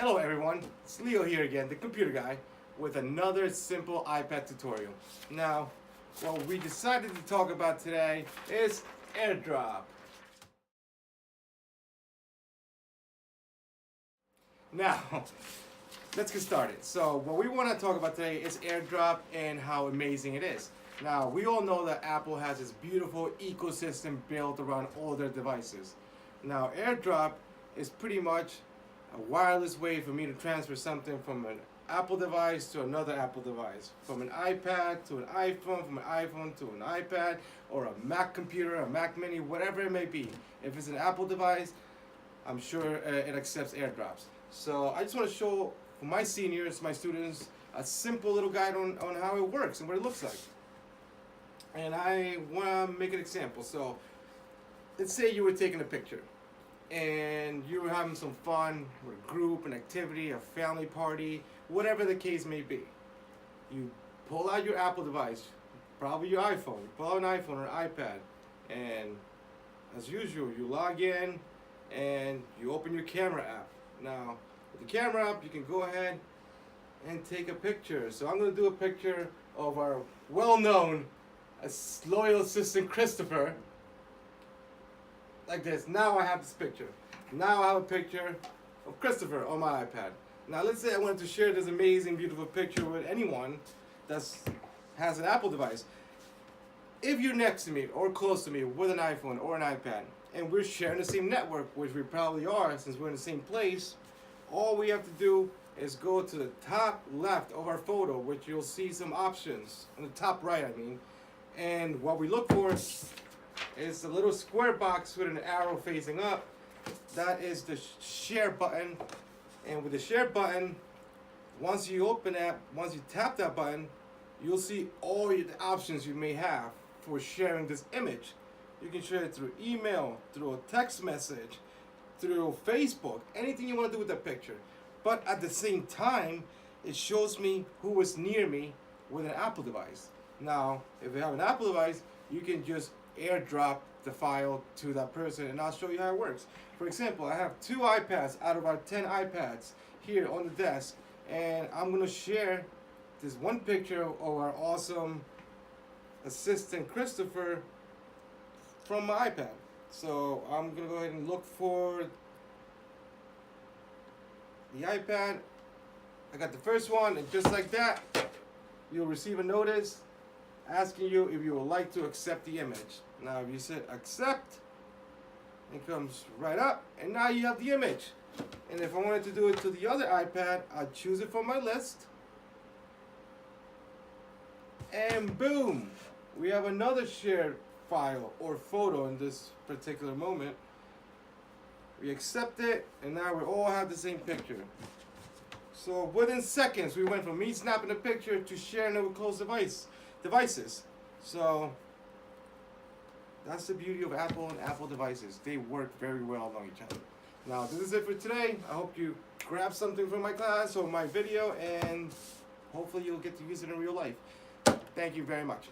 Hello everyone, it's Leo here again, the computer guy, with another simple iPad tutorial. Now, what we decided to talk about today is Airdrop. Now, let's get started. So, what we want to talk about today is Airdrop and how amazing it is. Now, we all know that Apple has this beautiful ecosystem built around all their devices. Now, Airdrop is pretty much a wireless way for me to transfer something from an Apple device to another Apple device, from an iPad to an iPhone, from an iPhone to an iPad, or a Mac computer, a Mac Mini, whatever it may be. If it's an Apple device, I'm sure it accepts airdrops. So I just want to show for my seniors, my students, a simple little guide on how it works and what it looks like. And I want to make an example. So let's say you were taking a picture and you were having some fun with a group, an activity, a family party, whatever the case may be. You pull out your Apple device, probably your iPhone, you pull out an iPhone or an iPad, and as usual, you log in and you open your camera app. Now, with the camera app, you can go ahead and take a picture. So I'm going to do a picture of our well-known loyal assistant Christopher. Like this. Now I have this picture. Now I have a picture of Christopher on my iPad. Now let's say I wanted to share this amazing, beautiful picture with anyone that has an Apple device. If you're next to me or close to me with an iPhone or an iPad, and we're sharing the same network, which we probably are since we're in the same place, all we have to do is go to the top left of our photo, which you'll see some options. On the top right, I mean. And what we look for is a little square box with an arrow facing up. That is the share button. And with the share button, once you open that, once you tap that button, you'll see all the options you may have for sharing this image. You can share it through email, through a text message, through Facebook, anything you want to do with that picture. But at the same time, it shows me who is near me with an Apple device. Now, if you have an Apple device, you can just airdrop the file to that person, and I'll show you how it works. For example, I have 2 iPads out of our 10 iPads here on the desk, and I'm going to share this one picture of our awesome assistant Christopher from my iPad. So I'm going to go ahead and look for the iPad. I got the first one, and just like that, you'll receive a notice asking you if you would like to accept the image. Now if you said accept, it comes right up, and now you have the image. And if I wanted to do it to the other iPad, I'd choose it from my list, and boom, we have another shared file or photo in this particular moment. We accept it, and now we all have the same picture. So within seconds, we went from me snapping a picture to sharing it with close devices. So that's the beauty of Apple and Apple devices. They work very well along each other. Now, this is it for today. I hope you grab something from my class or my video, and hopefully you'll get to use it in real life. Thank you very much.